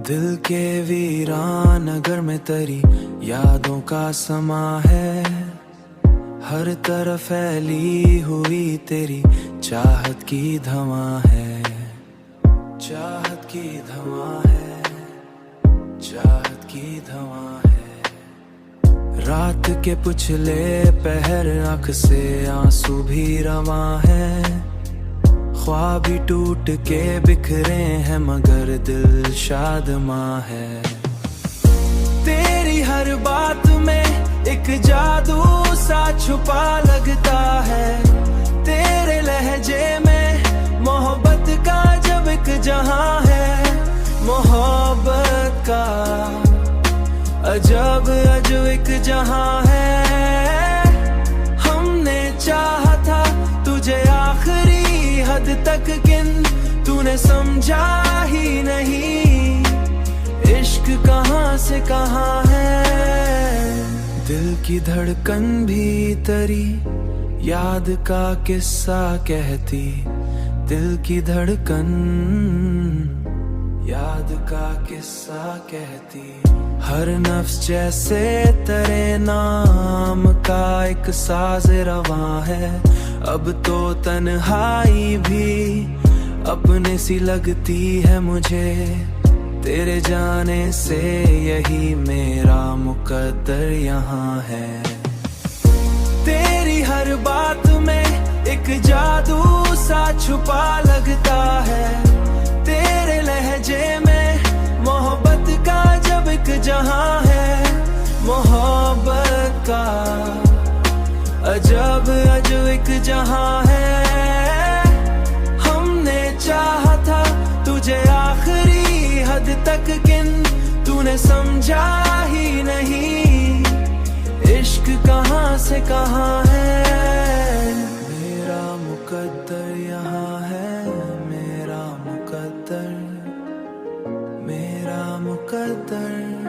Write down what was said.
दिल के वीरान नगर में तेरी यादों का समा है। हर तरफ फैली हुई तेरी चाहत की धमा है। चाहत की धमा है, चाहत की धमा है। रात के पिछले पहर आँख से आंसू भी रवा है। ख्वाब भी टूट के बिखरे हैं मगर दिल शादमा है। तेरी हर बात में एक जादू सा छुपा लगता है। तेरे लहजे में मोहब्बत का जब एक जहां है। मोहब्बत का अजब अजब एक जहां है। हमने चाहा था तुझे आखिरी हद तक किन तूने समझा ही नहीं। इश्क कहाँ से कहाँ है। दिल की धड़कन भी तेरी याद का किस्सा कहती। दिल की धड़कन याद का किस्सा कहती। हर नफ्स जैसे तेरे नाम का एक साज रवा है। अब तो तन्हाई भी अपने सी लगती है मुझे। तेरे जाने से यही मेरा मुकद्दर यहाँ है। तेरी हर बात में एक जादू सा छुपा लगता है। तेरे लहजे में मोहब्बत का जब एक जहां है। मोहब्बत का अजब अजब एक जहां है। हमने चाहा था तुझे आखिरी हद तक किन तूने समझा ही नहीं। इश्क कहाँ से कहाँ है। मेरा मुकद्दर यहाँ है। मेरा मुकद्दर, मेरा मुकद्दर।